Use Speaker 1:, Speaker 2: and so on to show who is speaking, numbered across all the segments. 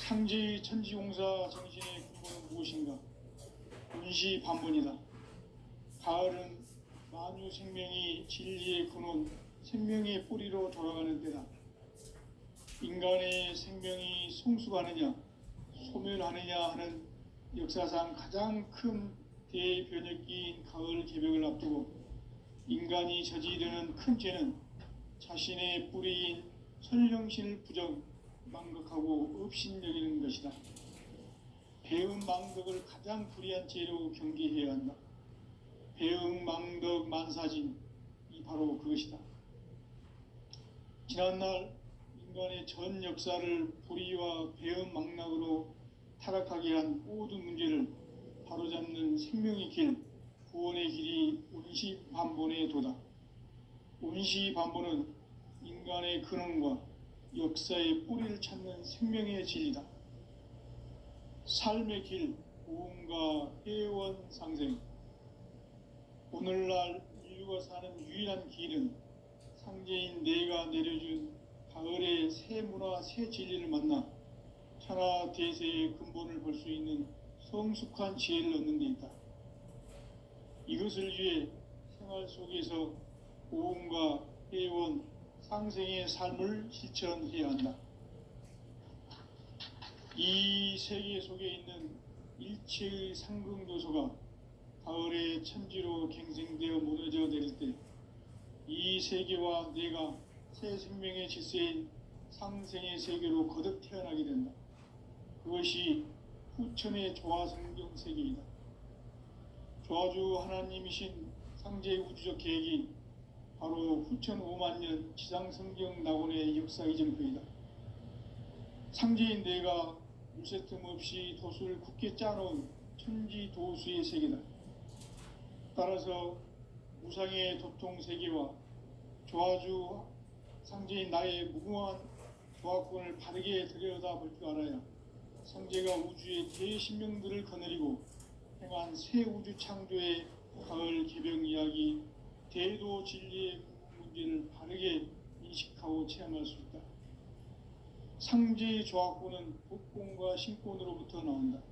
Speaker 1: 상제의 천지공사 정신의 근본은 무엇인가? 운시반본이다. 가을은 만유 생명이 진리의 근원, 생명의 뿌리로 돌아가는 때다. 인간의 생명이 성숙하느냐, 소멸하느냐 하는 역사상 가장 큰 대변혁기인 가을 개벽을 앞두고 인간이 저지르는 큰 죄는 자신의 뿌리인 선령신을 부정, 망극하고 업신여기는 것이다. 배음 망덕을 가장 불의한 죄로 경계해야 한다. 배음 망덕 만사진이 바로 그것이다. 지난날 인간의 전 역사를 불의와 배음 망락으로 타락하게 한 모든 문제를 바로잡는 생명의 길, 구원의 길이 운시반본의 도다. 운시반본은 인간의 근원과 역사의 뿌리를 찾는 생명의 진리다. 삶의 길, 고음과 해원상생. 오늘날 인류가 사는 유일한 길은 상제인 내가 내려준 가을의 새 문화, 새 진리를 만나 천하 대세의 근본을 볼 수 있는 성숙한 지혜를 얻는 데 있다. 이것을 위해 생활 속에서 고음과 해원, 상생의 삶을 실천해야 한다. 이 세계 속에 있는 일체의 상승도소가 가을의 천지로 갱생되어 무너져 내릴 때 이 세계와 내가 새 생명의 질서인 상생의 세계로 거듭 태어나게 된다. 그것이 후천의 조화성경 세계이다. 조화주 하나님이신 상제의 우주적 계획이 바로 후천 5만년 지상성경 낙원의 역사 이전표이다. 상제인 내가 물새틈 없이 도수를 굳게 짜놓은 천지도수의 세계다. 따라서 무상의 도통 세계와 조화주 상제인 나의 무궁한 조화권을 바르게 들여다볼 줄 알아야 상제가 우주의 대신명들을 거느리고 행한 새 우주 창조의 가을 개벽 이야기, 대도 진리의 문제를 바르게 인식하고 체험할 수 있다. 상제의 조화권은 도권과 신권으로부터 나온다.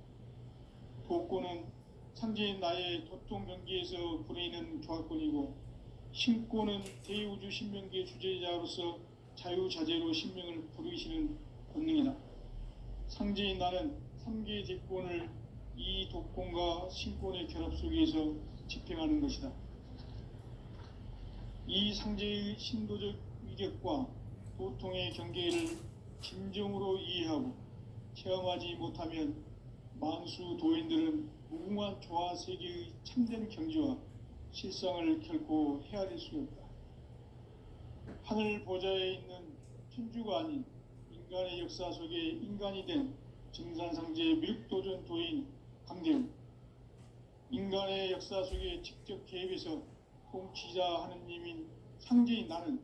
Speaker 1: 도권은 상제인 나의 도통 경계에서 부리는 조화권이고, 신권은 대우주 신명기의 주제자로서 자유자재로 신명을 부르시는 권능이다. 상제인 나는 3개의 대권을 이 도권과 신권의 결합 속에서 집행하는 것이다. 이 상제의 신도적 위격과 도통의 경계를 진정으로 이해하고 체험하지 못하면 만수 도인들은 무궁한 조화 세계의 참된 경지와 실상을 결코 헤아릴 수 없다. 하늘 보좌에 있는 천주가 아닌 인간의 역사 속에 인간이 된 증산상제의 밀도전 도인 강대우, 인간의 역사 속에 직접 개입해서 통치자 하느님인 상제인 나는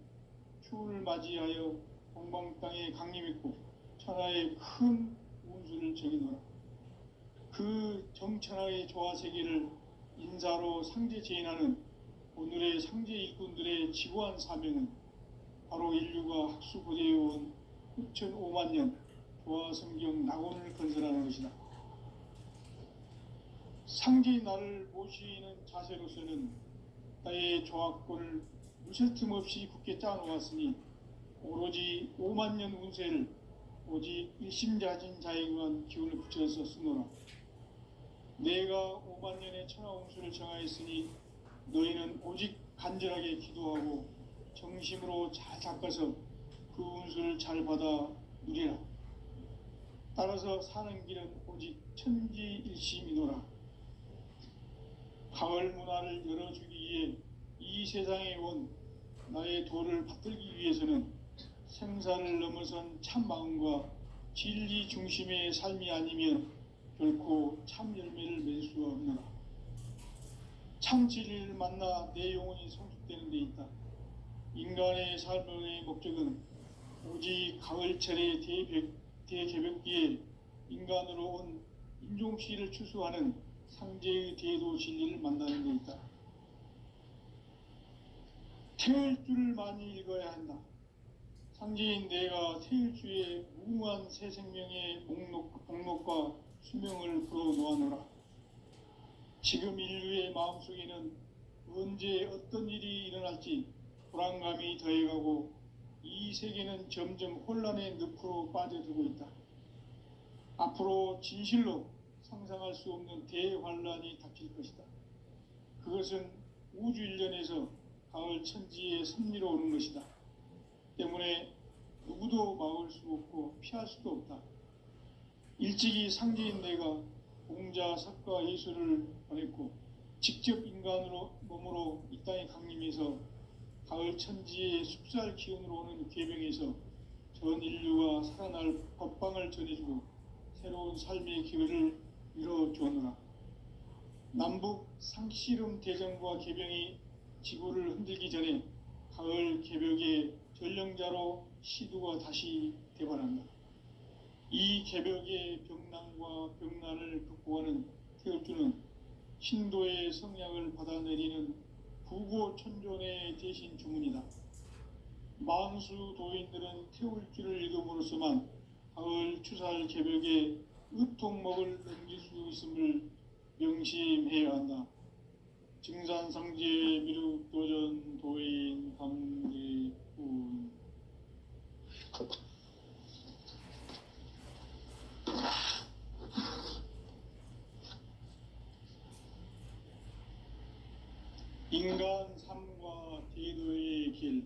Speaker 1: 추운을 맞이하여 동방 땅에 강림했고 천하의 큰 운수를 정해놓아 그 정천하의 조화세계를 인사로 상제 제인하는 오늘의 상제 일꾼들의 지구한 사명은 바로 인류가 학수고대해온 6,500년 조화성경 낙원을 건설하는 것이다. 상제인 나를 모시는 자세로서는 나의 조화권을 무쇠틈 없이 굳게 짜놓았으니 오로지 5만년 운세를 오직 일심자진 자에게만 기운을 붙여서 쓰노라. 내가 5만년의 천하운수를 정하였으니 너희는 오직 간절하게 기도하고 정심으로 잘 닦아서 그 운수를 잘 받아 누리라. 따라서 사는 길은 오직 천지일심이노라. 가을 문화를 열어주기 위해 이 세상에 온 나의 도를 받들기 위해서는 생사를 넘어선 참 마음과 진리 중심의 삶이 아니면 결코 참 열매를 맺을 수가 없노라. 참 진리를 만나 내 영혼이 성숙되는 데 있다. 인간의 삶의 목적은 오직 가을철의 대개벽기에 인간으로 온 인종시를 추수하는 상제의 대도 진리를 만나는 데 있다. 태일주를 많이 읽어야 한다. 상제인 내가 태일주의 무궁한 새 생명의 목록과 수명을 풀어놓아노라. 지금 인류의 마음속에는 언제 어떤 일이 일어날지 불안감이 더해가고 이 세계는 점점 혼란의 늪으로 빠져들고 있다. 앞으로 진실로 상상할 수 없는 대환란이 닥칠 것이다. 그것은 우주 일련에서 가을 천지의 섭리로 오는 것이다. 때문에 누구도 막을 수 없고 피할 수도 없다. 일찍이 상제인 내가 공자, 석가, 예수를 보냈고 직접 인간으로 몸으로 이 땅에 강림해서 가을 천지의 숲살 기운으로 오는 궤병에서 전 인류가 살아날 법방을 전해주고 새로운 삶의 기회를 이뤄주었노라. 남북 상씨름 대전과 궤병이 지구를 흔들기 전에 가을 개벽의 전령자로 시두가 다시 대발한다. 이 개벽의 병난과 병난을 극복하는 태울주는 신도의 성약을 받아내리는 부고천존의 대신 주문이다. 만수 도인들은 태울주를 읽음으로써만 가을 추살 개벽의 의통목을 넘길 수 있음을 명심해야 한다. 증산상제 미륵도전 도인 강대훈. 인간 삶과 대도의 길.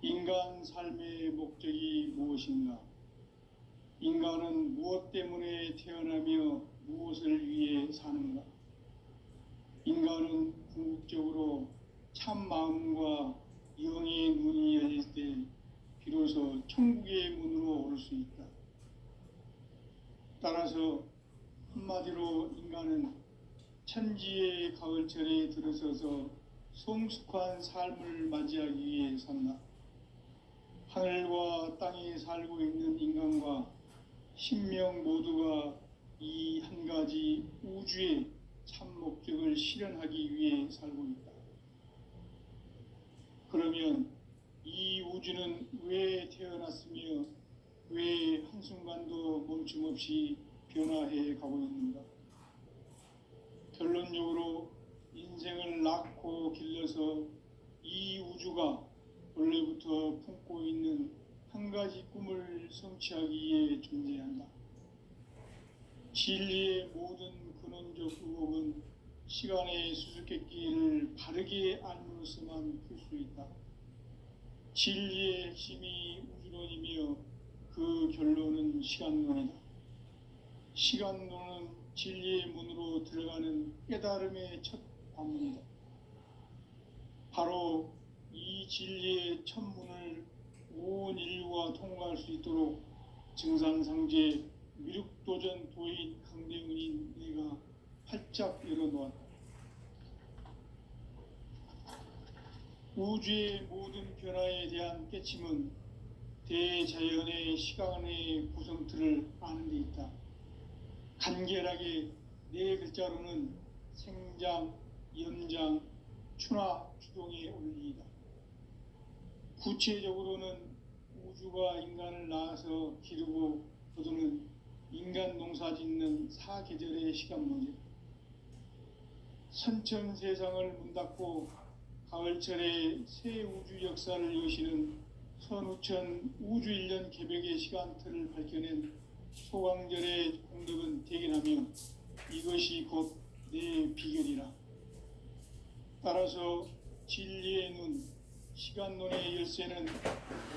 Speaker 1: 인간 삶의 목적이 무엇인가? 인간은 무엇 때문에 태어나며 무엇을 위해 사는가? 인간은 궁극적으로 참 마음과 영의 문이 열릴 때 비로소 천국의 문으로 오를 수 있다. 따라서 한마디로 인간은 천지의 가을철에 들어서서 성숙한 삶을 맞이하기 위해 산다. 하늘과 땅에 살고 있는 인간과 신명 모두가 이 한 가지 우주의 참 목적을 실현하기 위해 살고 있다. 그러면 이 우주는 왜 태어났으며 왜 한순간도 멈춤없이 변화해 가고 있는가? 결론적으로 인생을 낳고 길러서 이 우주가 원래부터 품고 있는 한 가지 꿈을 성취하기 위해 존재한다. 진리의 모든 근원적 의혹은 시간의 수수께끼를 바르게 알므로서만 풀 수 있다. 진리의 핵심이 우주론이며 그 결론은 시간론이다. 시간론은 진리의 문으로 들어가는 깨달음의 첫 관문이다. 바로 이 진리의 첫 문을 온 인류가 통과할 수 있도록 증산상제 미륵도전 도인 강대훈인 내가 활짝 열어놓았다. 우주의 모든 변화에 대한 깨침은 대자연의 시간의 구성틀을 아는 데 있다. 간결하게 네 글자로는 생장, 연장, 추나 추동의 원리이다. 구체적으로는 우주가 인간을 낳아서 기르고 거두는 인간 농사 짓는 사계절의 시간 문제. 선천 세상을 문 닫고 가을철에 새 우주 역사를 여시는 선우천 우주 일년 개벽의 시간틀을 밝혀낸 소강절의 공덕은 대견하며 이것이 곧 내 비결이라. 따라서 진리의 눈, 시간론의 열쇠는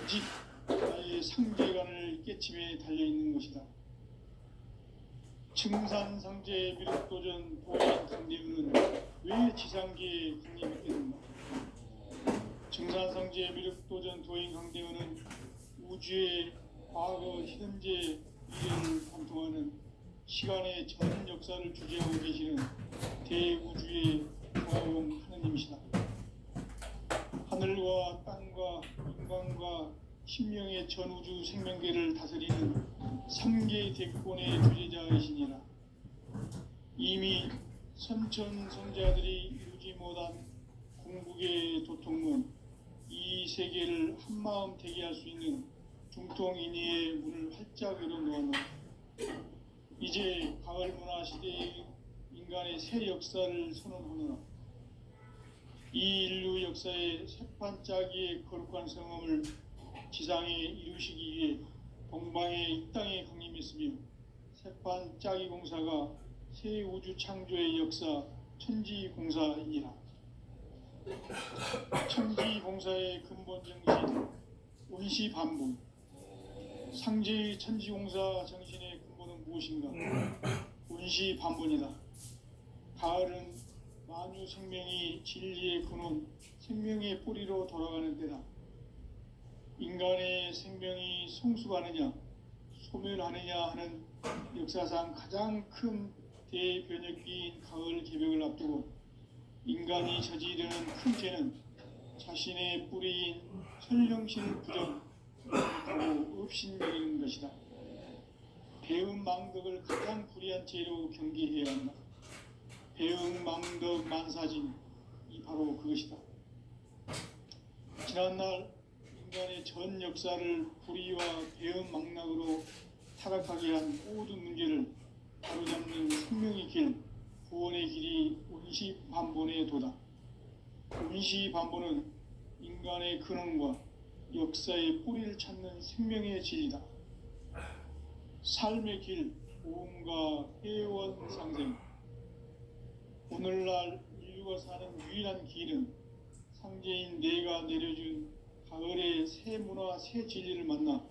Speaker 1: 오직 나의 상제관을 깨침에 달려있는 것이다. 증산상제 미륵도전 도인 강대훈은 왜 지상계에 강림했겠는가? 증산상제 미륵도전 도인 강대훈은 우주의 과거, 현재, 미래를 관통하는 시간의 전 역사를 주재하고 계시는 대우주의 조화용 하느님이시다. 하늘과 땅과 인간과 신명의 전우주 생명계를 다스리는 3개 대권의 주제자이시니라. 이미 선천 선자들이 이루지 못한 궁극의 도통문, 이 세계를 한마음 되게 할 수 있는 중통인의의 문을 활짝 열어놓았노라. 이제 가을 문화 시대의 인간의 새 역사를 선언하노라. 이 인류 역사의 새판짜기의 거룩한 성함을 지상에 이루시기 위해 동방의 이 땅에 강림했으며 새판짜기 공사가 새 우주 창조의 역사 천지공사이니라. 천지공사의 근본 정신 원시반복. 상제의 천지공사 정신의 근본은 무엇인가? 원시반복이다. 가을은 만유 생명이 진리의 근원, 생명의 뿌리로 돌아가는 때다. 인간의 생명이 성숙하느냐, 소멸하느냐 하는 역사상 가장 큰 대변혁기인 가을 개벽을 앞두고 인간이 저지르는 큰 죄는 자신의 뿌리인 선령신을 부정하고 업신여기는 것이다. 배은망덕을 가장 불의한 죄로 경계해야 한다. 배은망덕 만사진이 바로 그것이다. 지난날 인간의 전 역사를 불의와 배은망락으로 타락하게 한 모든 문제를 바로잡는 생명의 길, 구원의 길이 원시반본의 도다. 원시반본은 인간의 근원과 역사의 뿌리를 찾는 생명의 진리다. 삶의 길, 보험과 회원 상생. 오늘날 인류가 사는 유일한 길은 상제인 내가 내려준 가을의 새 문화, 새 진리를 만나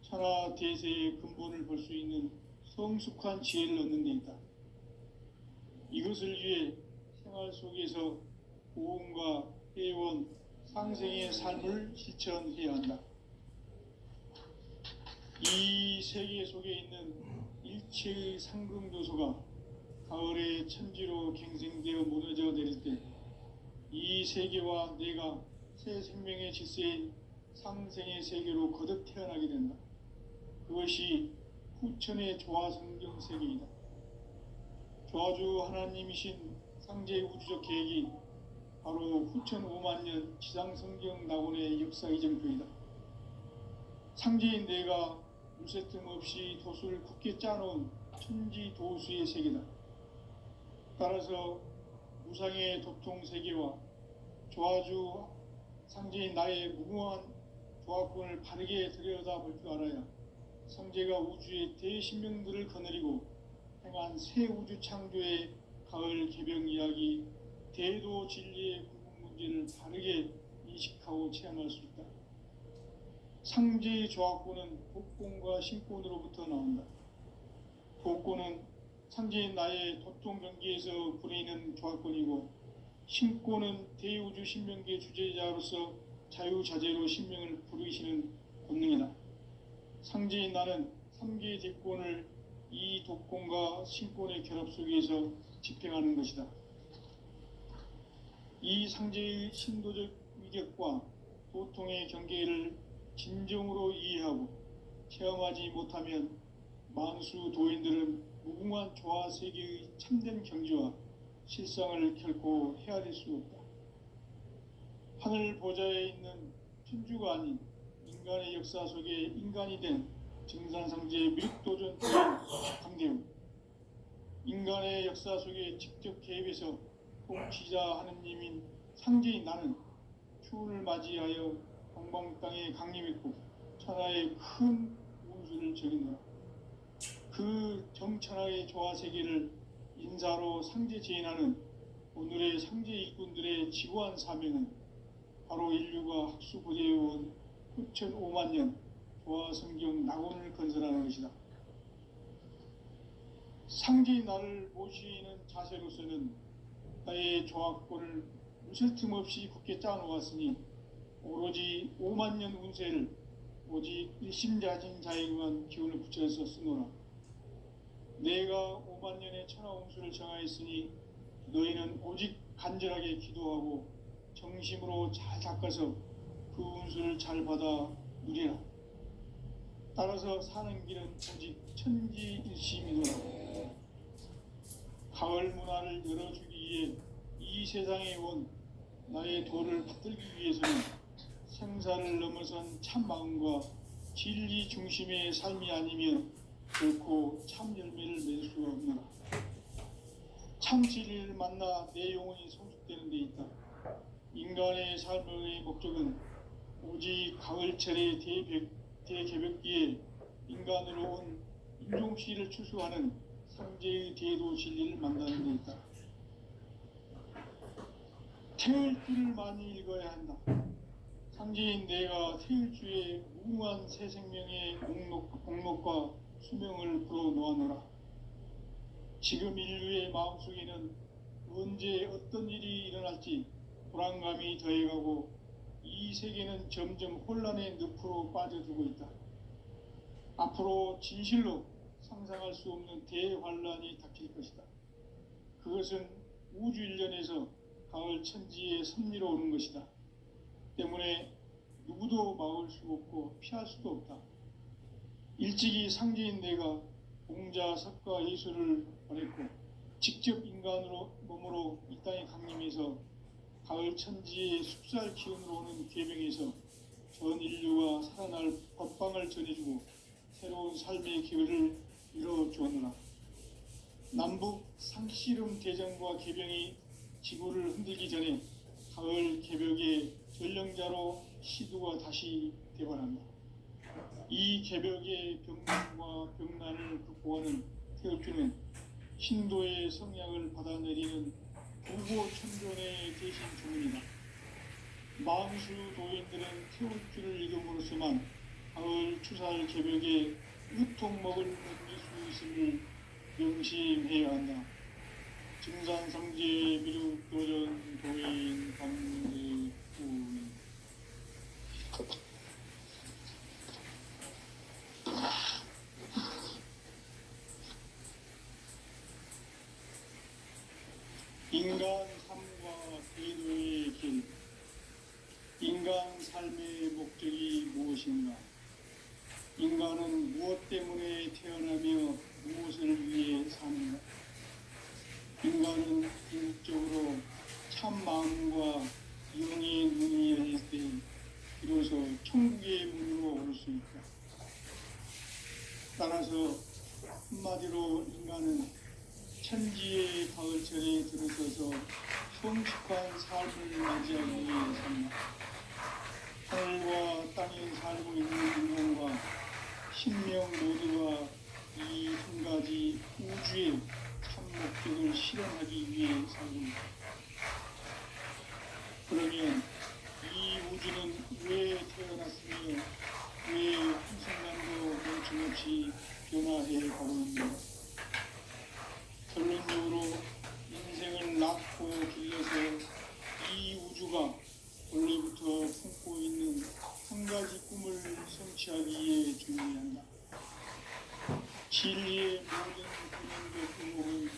Speaker 1: 천하 대세의 근본을 볼 수 있는 성숙한 지혜를 얻는 데 있다. 이것을 위해 생활 속에서 보험과 회원, 상생의 삶을 실천해야 한다. 이 세계 속에 있는 일체의 상금 요소가 가을의 천지로 갱생되어 무너져 내릴 때 이 세계와 내가 새 생명의 질서인 상생의 세계로 거듭 태어나게 된다. 그것이 후천의 조화성경 세계이다. 조화주 하나님이신 상제의 우주적 계획이 바로 후천 5만년 지상성경 낙원의 역사 이정표이다. 상제인 내가 물새틈 없이 도수를 굳게 짜놓은 천지도수의 세계다. 따라서 무상의 도통 세계와 조화주 상제인 나의 무궁한 조화권을 바르게 들여다볼 줄 알아야 상제가 우주의 대신명들을 거느리고 행한 새 우주 창조의 가을 개벽 이야기, 대도 진리의 궁극 문제를 바르게 인식하고 체험할 수 있다. 상제의 조화권은 복권과 신권으로부터 나온다. 복권은 상제인 나의 도통 경계에서 부리는 조화권이고, 신권은 대우주 신명계 주제자로서 자유자재로 신명을 부르시는 본능이다. 상제인 나는 3개의 대권을 이 독권과 신권의 결합 속에서 집행하는 것이다. 이 상제의 신도적 위격과 도통의 경계를 진정으로 이해하고 체험하지 못하면 만수 도인들은 무궁한 조화 세계의 참된 경지와 실상을 결코 헤아릴 수 없다. 하늘 보좌에 있는 천주가 아닌 인간의 역사 속에 인간이 된 증산상제의 미륵도전 강대우, 인간의 역사 속에 직접 개입해서 통치자 하느님인 상제인 나는 추운을 맞이하여 동방 땅에 강림했고 천하의 큰 운수를 적인노라. 그 정천하의 조화 세계를 인사로 상제 제인하는 오늘의 상제 일꾼들의 지고한 사명은 바로 인류가 학수고대해온 후천 5만년 조화 성경 낙원을 건설하는 것이다. 상제인 나를 모시는 자세로서는 나의 조화권을 무설틈 없이 굳게 짜놓았으니 오로지 5만년 운세를 오직 일심자진 자에게만 기운을 붙여서 쓰노라. 내가 5만년의 천하 운수를 정하였으니 너희는 오직 간절하게 기도하고 정심으로 잘 닦아서 그 운수를 잘 받아 누리라. 따라서 사는 길은 오직 천지일심이노라. 가을 문화를 열어주기 위해 이 세상에 온 나의 도를 받들기 위해서는 생사를 넘어선 참 마음과 진리 중심의 삶이 아니면 결코 참 열매를 맺을 수가 없노라. 참 진리를 만나 내 영혼이 성숙되는 데 있다. 인간의 삶의 목적은 오직 가을철의 대개벽기에 인간으로 온 인종시를 추수하는 상제의 대도 진리를 만나는 데 있다. 태을주를 많이 읽어야 한다. 상제인 내가 태을주의 무궁한 새 생명의 목록과 수명을 불어놓아노라. 지금 인류의 마음속에는 언제 어떤 일이 일어날지 불안감이 더해가고 이 세계는 점점 혼란의 늪으로 빠져들고 있다. 앞으로 진실로 상상할 수 없는 대환란이 닥칠 것이다. 그것은 우주 일련에서 가을 천지의 섭리로 오는 것이다. 때문에 누구도 막을 수 없고 피할 수도 없다. 일찍이 상제인 내가 공자, 석가, 예수를 보냈고 직접 인간으로 몸으로 이 땅에 강림해서 가을 천지의 숲살 기운으로 오는 계명에서 전 인류가 살아날 법방을 전해주고 새로운 삶의 기회를 이뤄주었노라. 남북 상씨름 대전과 개병이 지구를 흔들기 전에 가을 개벽의 전령자로 시두가 다시 대발한다. 이 개벽의 병난과 병난을 극복하는 태극주는 신도의 성향을 받아내리는 부고 천존의 대신 주문이다. 만수 도인들은 태극주를 읽음으로써만 가을 추살 개벽의 유통먹을 넘길 수 있음을 명심해야 한다. 증산상제 미륵도전 도인 감리구 인간 삶과 대도의 길. 인간 삶의 목적이 무엇인가? 인간은 무엇 때문에 태어나며 무엇을 위해 사는가? 인간은 궁극적으로 참 마음과 영의 문이 열릴 때 비로소 천국의 문으로 올 수 있다. 따라서 한마디로 인간은 천지의 가을철에 들어서서 성숙한 삶을 맞이하기 위해 산다. 하늘과 땅에 살고 있는 인간과 신명 모두가 이 한 가지 우주의 참 목적을 실현하기 위해 살고 있다. 그러면 이 우주는 왜 태어났으며 왜 한순간도 멈춤없이 변화해 가고 있는가? 결론적으로 인생을 낳고 길러서 이 우주가 원래부터 품고 있는 한 가지 꿈을 성취하기 위해 준비한다. 진리의 모든 근원적 의목은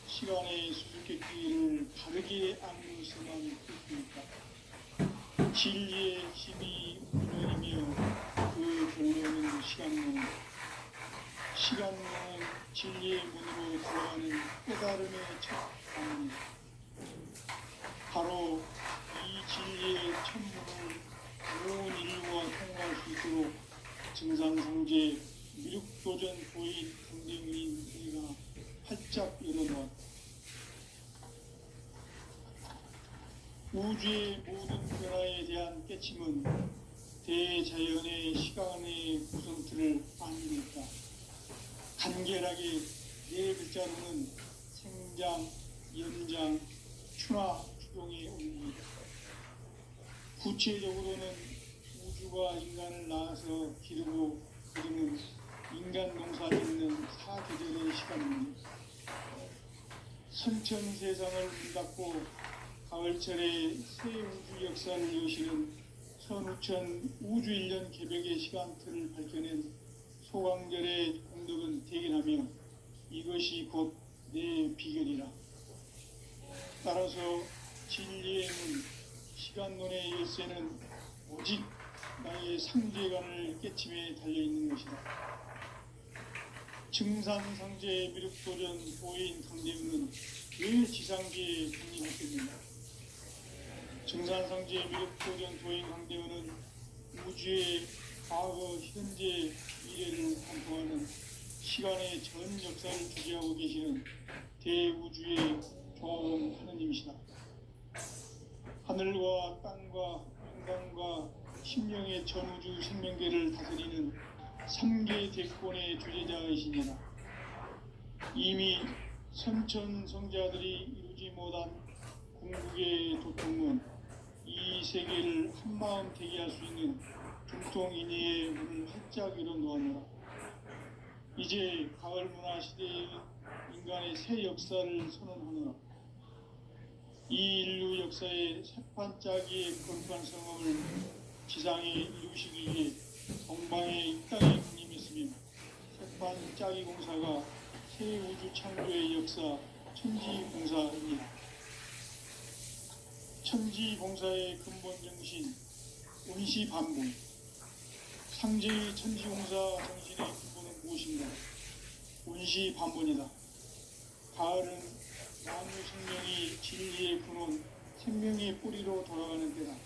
Speaker 1: 시간의 수수께끼를 바르게 안으로서만 풀 수 있다. 진리의 힘이 운명이며 그 결론은 시간론이다. 시간론은 진리의 문으로 들어가는 깨달음의 첫 방문이다. 바로 이 진리의 천문을 온 인류가 통과할 수 있도록 증산상제 미륵도전 도인 강대문인 우리가 활짝 열어놓았다. 우주의 모든 변화에 대한 깨침은 대자연의 시간의 구성틀을 안고 있다. 간결하게 네 글자로는 생장, 연장, 추나, 추동의 원리이다. 구체적으로는 우주가 인간을 낳아서 기르고 그리는 인간 농사 짓는 사계절의 시간입니다. 선천 세상을 문 닫고 가을철에 새 우주 역사를 여시는 선우천 우주일년 개벽의 시간틀을 밝혀낸 소강절의 공덕은 대견하며 이것이 곧 내 비결이라. 따라서 진리의 문, 시간론의 열쇠는 오직 나의 상제관을 깨침에 달려있는 것이다. 증산상제 미륵도전 도인 강대문은 왜 지상계에 강림했겠는가? 증산상제 미륵도전 도인 강대문은 우주의 과거, 현재, 미래를 관통하는 시간의 전 역사를 주재하고 계시는 대우주의 조화로운 하느님이시다. 하늘과 땅과 인간과 심령의 전우주 생명계를 다스리는 삼계 대권의 주재자이시니라. 이미 선천성자들이 이루지 못한 궁극의 도통문, 이 세계를 한마음 되게 할 수 있는 중통인의의 문을 활짝 열어놓았노라. 이제 가을 문화 시대의 인간의 새 역사를 선언하노라. 이 인류 역사의 새판짜기의 거룩한 성험을 지상에 이루시기 위해 동방에 이 땅에 군림했으며 새판짜기 공사가 새 우주 창조의 역사 천지공사입니다. 천지공사의 근본 정신 운시반본, 상제의 천지공사 정신의 근본은 무엇인가? 운시반본이다. 가을은 만유 생명이 진리의 근원, 생명의 뿌리로 돌아가는 때다.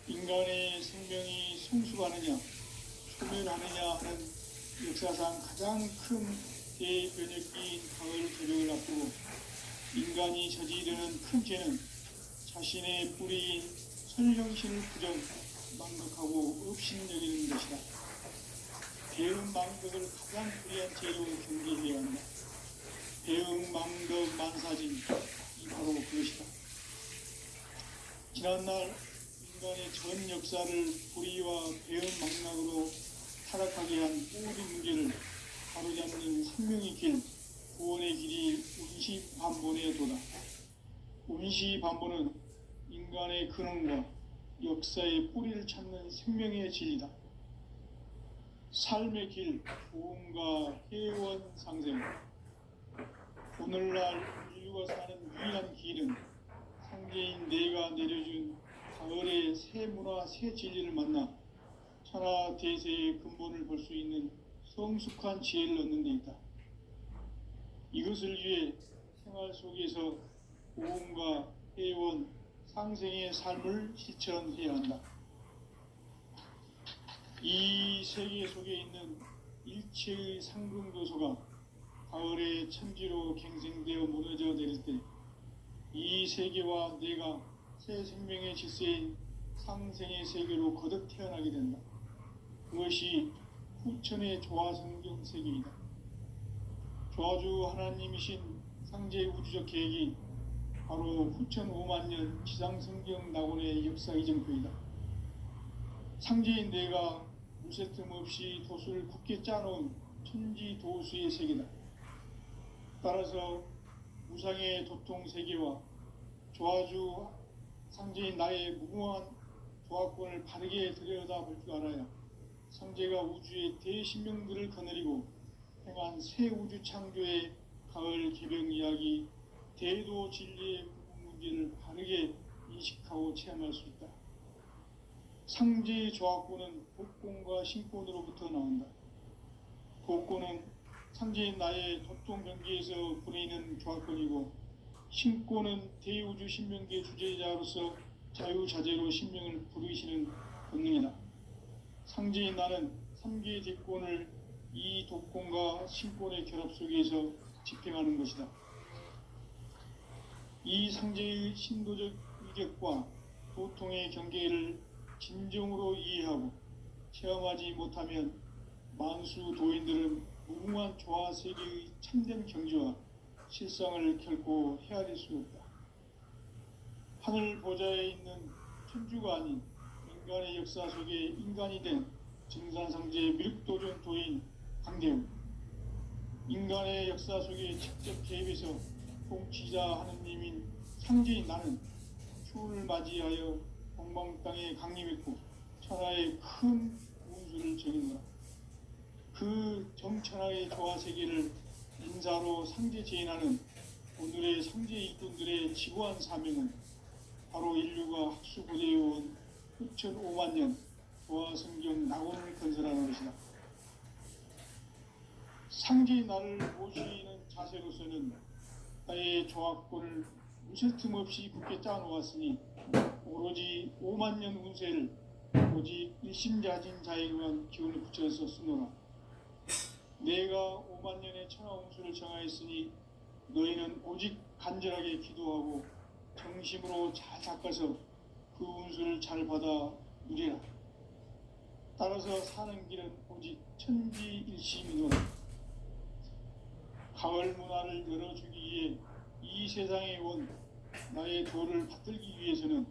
Speaker 1: 인간의 생명이 성숙하느냐, 소멸하느냐 하는 역사상 가장 큰 대변혁기인 가을 개벽을 앞두고 인간이 저지르는 큰 죄는 자신의 뿌리인 설령신을 부정, 망극하고 업신여기는 것이다. 배음 망덕을 가장 불의한 죄로 경계해야 한다. 배음 망덕 만사진, 이 바로 그것이다. 지난날 인간의 전 역사를 불의와 배음 망락으로 타락하게 한 모든 문제를 바로잡는 생명의 길, 구원의 길이 운시반본의 도다. 운시반본은 인간의 근원과 역사의 뿌리를 찾는 생명의 진리다. 삶의 길, 보험과 회원 상생. 오늘날 인류가 사는 유일한 길은 상제인 내가 내려준 가을의 새 문화, 새 진리를 만나 천하 대세의 근본을 볼 수 있는 성숙한 지혜를 얻는 데 있다. 이것을 위해 생활 속에서 보험과 회원, 상생의 삶을 실천해야 한다. 이 세계 속에 있는 일체의 상승도소가 가을의 천지로 갱생되어 무너져 내릴 때 이 세계와 내가 새 생명의 질서인 상생의 세계로 거듭 태어나게 된다. 그것이 후천의 조화성경 세계이다. 조화주 하나님이신 상제 우주적 계획이 바로 후천 5만년 지상성경 낙원의 역사 이정표이다. 상제인 내가 무쇠 틈 없이 도수를 굳게 짜놓은 천지도수의 세계다. 따라서 무상의 도통 세계와 조화주 상제인 나의 무궁한 조화권을 바르게 들여다볼 줄 알아야 상제가 우주의 대신명들을 거느리고 행한 새 우주 창조의 가을 개벽 이야기, 대도 진리의 문제를 바르게 인식하고 체험할 수 있다. 상제의 조화권은 복권과 신권으로부터 나온다. 복권은 상제인 나의 도통 경계에서 부리는 조화권이고, 신권은 대우주 신명계 주제자로서 자유자재로 신명을 부르시는 본능이다. 상제인 나는 3개의 대권을 이 도권과 신권의 결합 속에서 집행하는 것이다. 이 상제의 신도적 위격과 도통의 경계를 진정으로 이해하고 체험하지 못하면 만수 도인들은 무궁한 조화 세계의 참된 경지와 실상을 결코 헤아릴 수 없다. 하늘 보좌에 있는 천주가 아닌 인간의 역사 속에 인간이 된 증산상제의 밀도전 도인 강대우, 인간의 역사 속에 직접 개입해서 통치자 하느님인 상제인 나는 추운을 맞이하여 동방 땅에 강림했고 천하의 큰 운수를 정했노라. 그 정천하의 조화 세계를 인사로 상제 제인하는 오늘의 상제 일꾼들의 지구한 사명은 바로 인류가 학수고대해온 후천 5만년 조화 성경 낙원을 건설하는 것이다. 상제의 나를 모시는 자세로서는 나의 조화권을 무쇠 틈 없이 굳게 짜놓았으니 오로지 5만년 운세를 오직 일심자진 자에게만 기운을 붙여서 쓰노라. 내가 5만 년의 천하홍수를 정하였으니 너희는 오직 간절하게 기도하고 정심으로 잘 닦아서 그 운수를 잘 받아 누리라. 따라서 사는 길은 오직 천지일심이노라. 가을 문화를 열어주기 위해 이 세상에 온 나의 도를 받들기 위해서는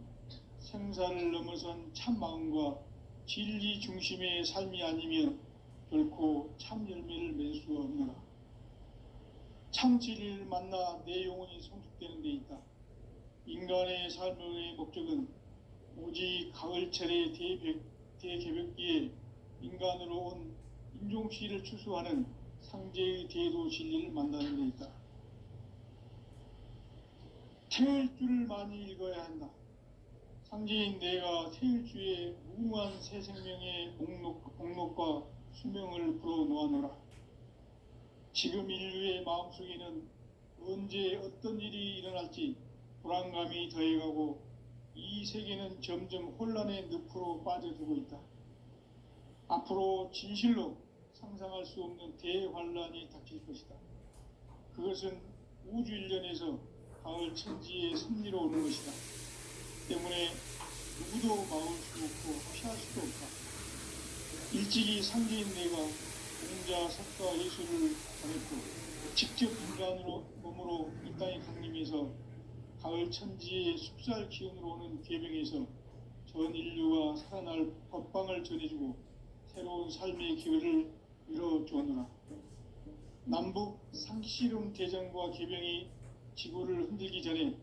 Speaker 1: 생사를 넘어선 참 마음과 진리 중심의 삶이 아니면 결코 참 열매를 맺을 수 없노라. 참 진리를 만나 내 영혼이 성숙되는 데 있다. 인간의 삶의 목적은 오직 가을철의 대개벽기에 인간으로 온 인종시를 추수하는 상제의 대도 진리를 만나는 데 있다. 태을 줄을 많이 읽어야 한다. 상제인 내가 태일주의 무궁한 새 생명의 목록과 수명을 불어놓아노라. 지금 인류의 마음속에는 언제 어떤 일이 일어날지 불안감이 더해가고 이 세계는 점점 혼란의 늪으로 빠져들고 있다. 앞으로 진실로 상상할 수 없는 대환란이 닥칠 것이다. 그것은 우주 일련에서 가을 천지의 섭리로 오는 것이다. 때문에 누구도 막을 수 없고 피할 수도 없다. 일찍이 상제인 내가 공자, 석가, 예술을 전했고 직접 인간으로 몸으로 이 땅에 강림해서 가을 천지의 숲살 기운으로 오는 계명에서 전 인류가 살아날 법방을 전해주고 새로운 삶의 기회를 열어주었노라. 남북 상씨름 대전과 계병이 지구를 흔들기 전에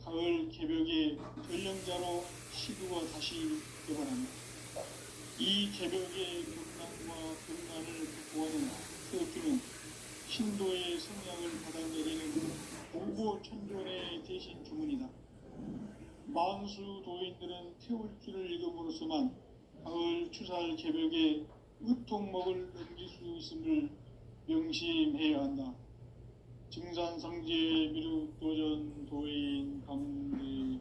Speaker 1: 가을 개벽의 전령자로 시두가 다시 개발한다. 이 개벽의 경난과 경난을 극복하는 태어주는 신도의 성향을 받아내리는 보고천존의 대신 주문이다. 만수 도인들은 태울 줄을 읽음으로써만 가을 추살 개벽의 으통목을 넘길 수 있음을 명심해야 한다. 증산상제 미륵도전 도인 강대훈.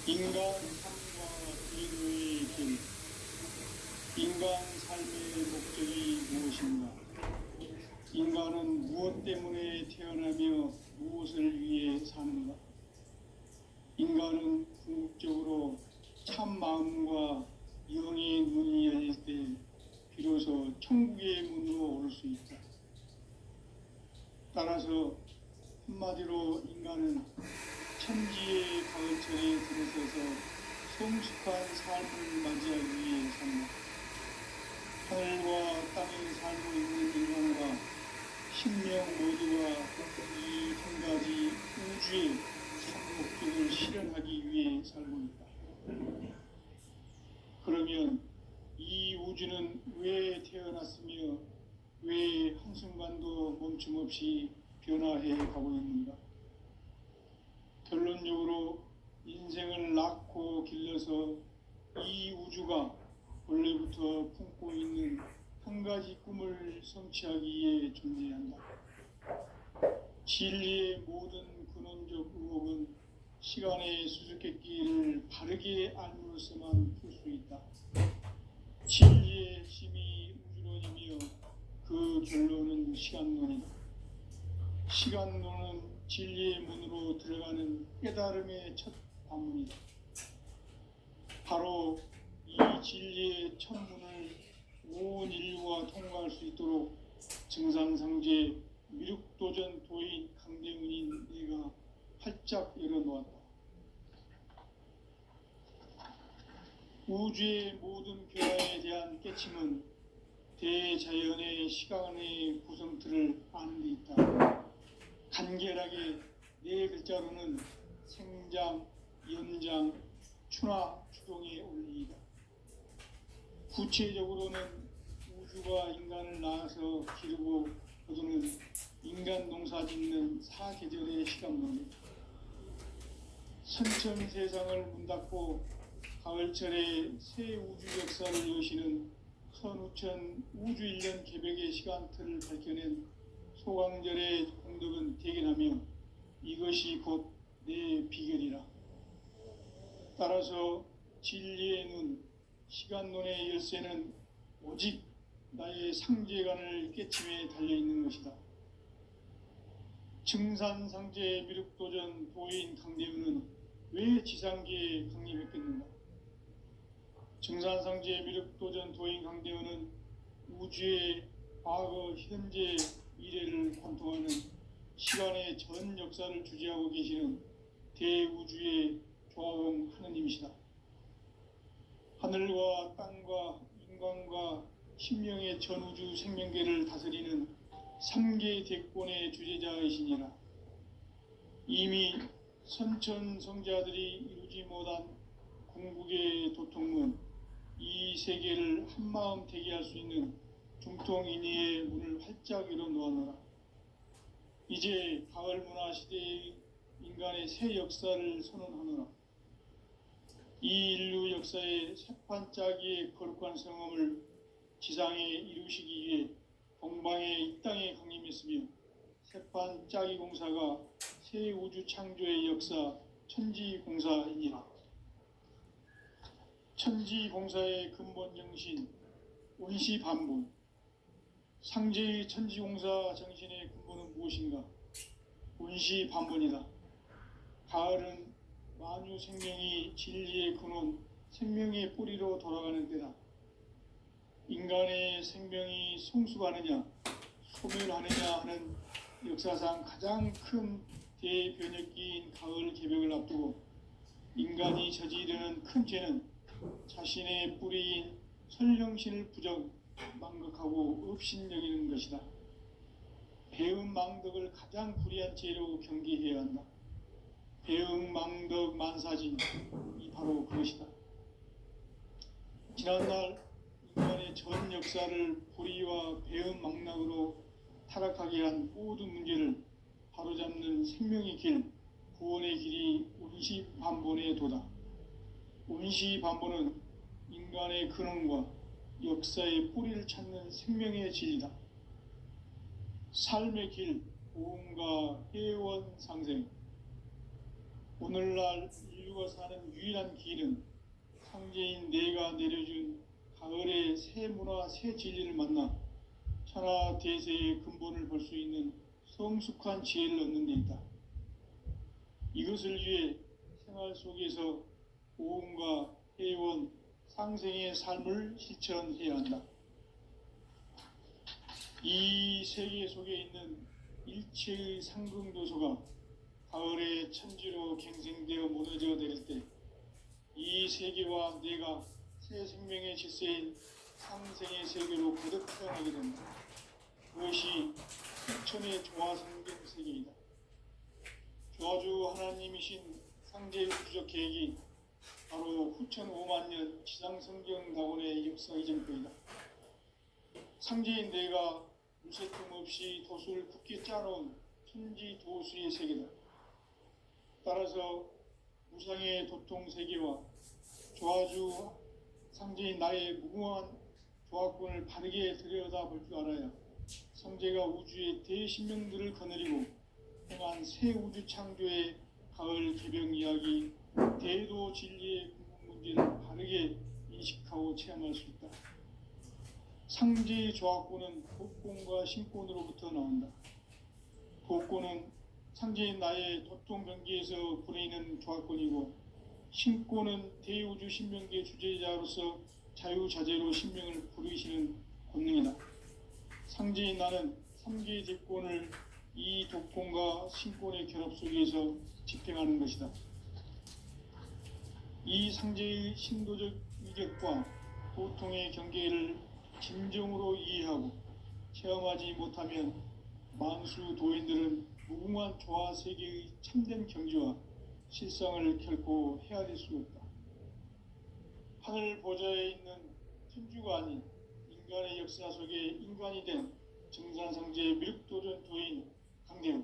Speaker 1: 인간 삶과 인류의 길. 인간 삶의 목적이 무엇인가? 인간은 무엇 때문에 태어나며 무엇을 위해 사는가? 인간은 궁극적으로 참 마음과 영의 문이 열릴 때 비로소 천국의 문으로 오를 수 있다. 따라서 한마디로 인간은 천지의 가을철에 들어서서 성숙한 삶을 맞이하기 위해 산다. 하늘과 땅에 살고 있는 인간과 신명 모두가 이 한 가지 우주의 참 목적을 실현하기 위해 살고 있다. 그러면 이 우주는 왜 태어났으며 왜 한순간도 멈춤 없이 변화해 가고 있는가? 결론적으로 인생을 낳고 길러서 이 우주가 원래부터 품고 있는 한 가지 꿈을 성취하기 위해 존재한다. 진리의 모든 근원적 의혹은 시간의 수수께끼를 바르게 알므로써만 풀 수 있다. 진리의 핵심이 우주론이며 그 결론은 시간론이다. 시간론은 진리의 문으로 들어가는 깨달음의 첫 관문이다. 바로 이 진리의 첫 문을 온 인류가 통과할 수 있도록 증산상제 미륵도전 도인 강대훈인 내가 활짝 열어놓았다. 우주의 모든 변화에 대한 깨침은 대자연의 시간의 구성틀을 아는 데 있다. 간결하게 네 글자로는 생장, 연장, 추나 추동의 원리이다. 구체적으로는 우주가 인간을 낳아서 기르고 거두는 인간 농사 짓는 사계절의 시간론이다. 선천 세상을 문 닫고 가을철에 새 우주 역사를 여시는 선우천 우주일년 개벽의 시간틀을 밝혀낸 소강절의 공덕은 대견하며 이것이 곧 내 비결이라. 따라서 진리의 눈, 시간론의 열쇠는 오직 나의 상제관을 깨침에 달려있는 것이다. 증산상제 미륵도전 도인 강대우는 왜 지상계에 강림했겠는가? 증산상제 미륵도전 도인 강대우는 우주의 과거, 현재, 미래를 관통하는 시간의 전 역사를 주재하고 계시는 대우주의 조화원 하느님이시다. 하늘과 땅과 인간과 신명의 전우주 생명계를 다스리는 3계 대권의 주재자이시니라. 이미 선천성자들이 이루지 못한 궁극의 도통은 이 세계를 한마음 되게 할 수 있는 중통인의의 문을 활짝 열어놓았노라. 이제 가을 문화 시대의 인간의 새 역사를 선언하노라. 이 인류 역사의 새판짜기의 거룩한 성험을 지상에 이루시기 위해 동방의 이 땅에 강림했으며 새판짜기 공사가 새 우주 창조의 역사 천지공사이니라. 천지공사의 근본 정신 원시반본, 상제의 천지공사 정신의 근본은 무엇인가? 원시반본이다. 가을은 만유 생명이 진리의 근원, 생명의 뿌리로 돌아가는 때다. 인간의 생명이 성숙하느냐, 소멸하느냐 하는 역사상 가장 큰 대변혁기인 가을 개벽을 앞두고 인간이 저지르는 큰 죄는 자신의 뿌리인 설령신을 부정, 망각하고 업신여기는 것이다. 배음 망덕을 가장 불의한 죄로 경계해야 한다. 배음 망덕 만사진이 바로 그것이다. 지난날 인간의 전 역사를 불의와 배음 망락으로 타락하게 한 모든 문제를 바로잡는 생명의 길, 구원의 길이 원시반본의 도다. 원시반본은 인간의 근원과 역사의 뿌리를 찾는 생명의 진리다. 삶의 길, 고음과 회원 상생. 오늘날 인류가 사는 유일한 길은 상제인 내가 내려준 가을의 새 문화, 새 진리를 만나 천하 대세의 근본을 볼 수 있는 성숙한 지혜를 얻는 데 있다. 이것을 위해 생활 속에서 고음과 회원, 상생의 삶을 실천해야 한다. 이 세계 속에 있는 일체의 상승도소가 가을의 천지로 갱생되어 무너져 내릴 때 이 세계와 내가 새 생명의 질서인 상생의 세계로 거듭 태어나게 된다. 그것이 후천의 조화성경 세계이다. 조화주 하나님이신 상제의 우주적 계획이 바로 후천 5만 년 지상성경 다원의 역사 이전거이다. 상제인 내가 무쇠틈 없이 도수를 굳게 짜놓은 천지 도수의 세계다. 따라서 무상의 도통 세계와 조화주 상제인 나의 무궁한 조화권을 바르게 들여다볼 줄 알아야 상제가 우주의 대신명들을 거느리고 행한 새 우주 창조의 가을 개벽 이야기, 대도 진리의 궁극 문제를 바르게 인식하고 체험할 수 있다. 상제의 조화권은 도권과 신권으로부터 나온다. 도권은 상제인 나의 도통 경계에서 보내는 조화권이고, 신권은 대우주 신명계 주제자로서 자유자재로 신명을 부르시는 권능이다. 상제인 나는 3계 대권을 이 도권과 신권의 결합 속에서 집행하는 것이다. 이 상제의 신도적 위력과 도통의 경계를 진정으로 이해하고 체험하지 못하면 만수 도인들은 무궁한 조화 세계의 참된 경지와 실상을 결코 헤아릴 수 없다. 하늘 보좌에 있는 천주가 아닌 인간의 역사 속에 인간이 된 증산상제 미륵도전 도인 강대우.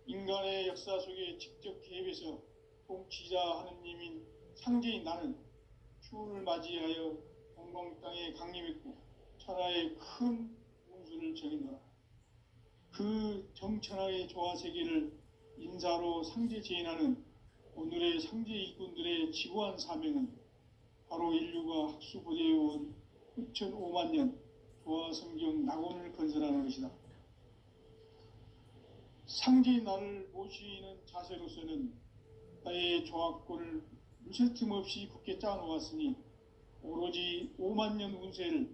Speaker 1: 인간의 역사 속에 직접 개입해서 통치자 하느님인 상제인 나는 추운을 맞이하여 동방 땅에 강림했고 천하에 큰 운수를 전이노라. 그 정천하의 조화세계를 인사로 상제제인하는 오늘의 상제 일꾼들의 지구한 사명은 바로 인류가 학수고대해온 6,5만 년 조화성경 낙원을 건설하는 것이다. 상제의 나를 모시는 자세로서는 나의 조합권을 물새틈 없이 굳게 짜놓았으니 오로지 5만 년 운세를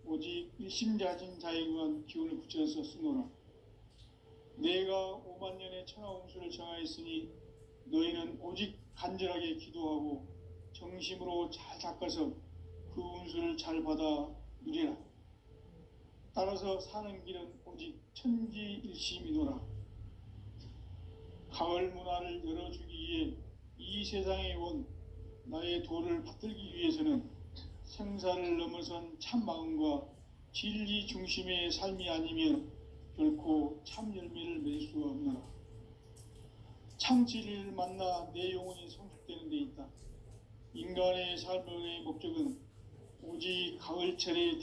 Speaker 1: 오직 일심자진 자에 의한 기운을 붙여서 쓰노라. 내가 5만 년의 천하 운수를 정하였으니 너희는 오직 간절하게 기도하고 정심으로 잘 닦아서 그 운수를 잘 받아 누리라. 따라서 사는 길은 오직 천지일심이노라. 가을 문화를 열어주기 위해 이 세상에 온 나의 도를 받들기 위해서는 생사를 넘어선 참 마음과 진리 중심의 삶이 아니면 결코 참 열매를 맺을 수가 없노라. 참 진리를 만나 내 영혼이 성숙되는 데 있다. 인간의 삶의 목적은 오직 가을철의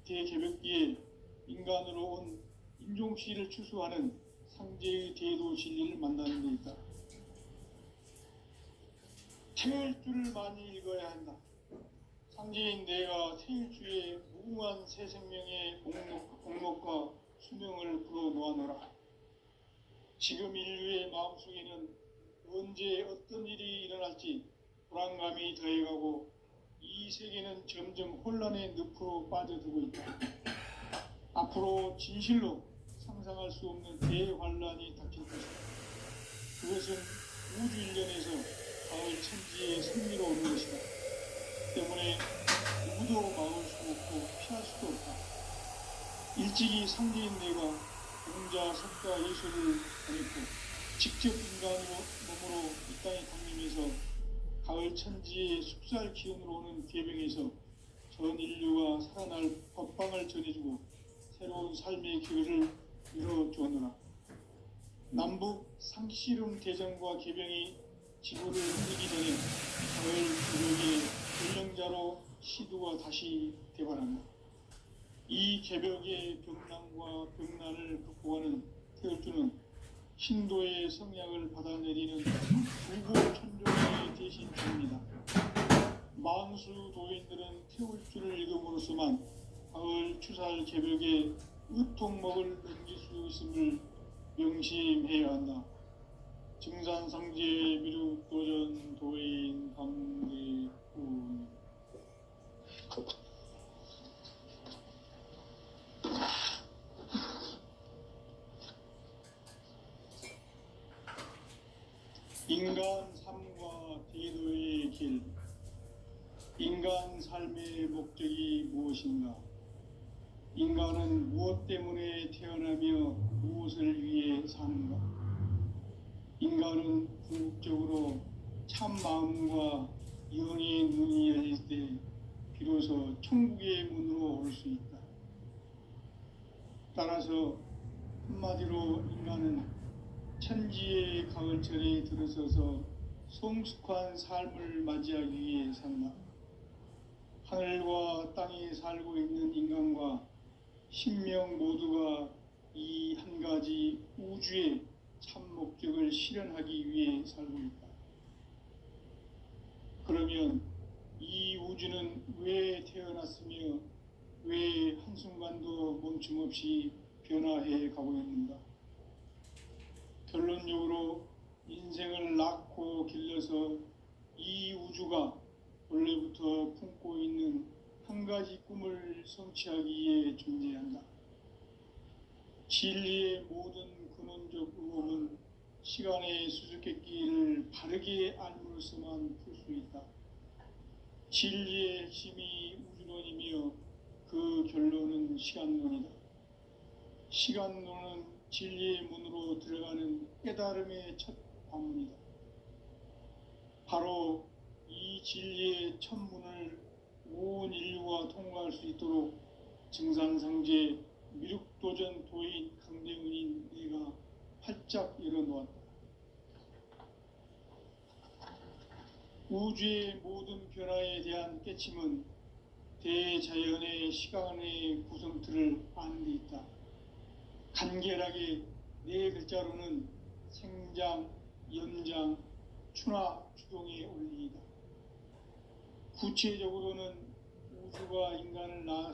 Speaker 1: 대개벽기에 인간으로 온 인종씨를 추수하는 상제의 대도 진리를 만나는 데 있다. 태일주를 많이 읽어야 한다. 상제인 내가 태일주의 무궁한 새 생명의 목록과 수명을 불어놓아노라. 지금 인류의 마음속에는 언제 어떤 일이 일어날지 불안감이 더해가고 이 세계는 점점 혼란의 늪으로 빠져들고 있다. 앞으로 진실로 상상할 수 없는 대환란이 닥칠 것이다. 그것은 우주 일련에서 가을 천지의 승리로 오는 것이다. 때문에 누구도 막을 수 없고 피할 수도 없다. 일찍이 상제인 내가 공자, 석가, 예술을 보냈고 직접 인간으로 몸으로 이 땅에 강림해서 가을 천지의 숲살 기운으로 오는 계병에서 전 인류가 살아날 법방을 전해주고 새로운 삶의 기회를 이뤄주었노라. 남북 상씨름 대전과 계병이 지구를 흔들기 전에 가을 개벽의 전령자로 시두가 다시 대발한다. 이 개벽의 병난과 병난을 극복하는 태울주는 신도의 성약을 받아내리는 우고천종의 대신주입니다. 만수 도인들은 태울주를 읽음으로써만 가을 추살 개벽에 의통목을 넘길 수 있음을 명심해야 한다. 증산상제 미륵도전 도인 강대군. 인간 삶과 대도의 길. 인간 삶의 목적이 무엇인가? 인간은 무엇 때문에 태어나며 무엇을 위해 사는가? 인간은 궁극적으로 참 마음과 영의 눈이 열릴 때 비로소 천국의 문으로 올 수 있다. 따라서 한마디로 인간은 천지의 가을철에 들어서서 성숙한 삶을 맞이하기 위해 산다. 하늘과 땅에 살고 있는 인간과 신명 모두가 이 한 가지 우주의 참 목적을 실현하기 위해 살고 있다. 그러면 이 우주는 왜 태어났으며 왜 한순간도 멈춤없이 변화해 가고 있는가? 결론적으로 인생을 낳고 길러서 이 우주가 원래부터 품고 있는 한 가지 꿈을 성취하기 위해 존재한다. 진리의 모든 근원적 의혹은 시간의 수수께끼를 바르게 알므로서만 풀 수 있다. 진리의 핵심이 우주론이며 그 결론은 시간론이다. 시간론은 진리의 문으로 들어가는 깨달음의 첫 관문이다. 바로 이 진리의 첫 문을 온 인류가 통과할 수 있도록 증산상제 미륵도전 도인 강대훈인 내가 활짝 열어놓았다. 우주의 모든 변화에 대한 깨침은 대자연의 시간의 구성틀을 아는 데 있다. 간결하게 네 글자로는 생장, 연장, 추나 추동의 원리이다. 구체적으로는 우주가 인간을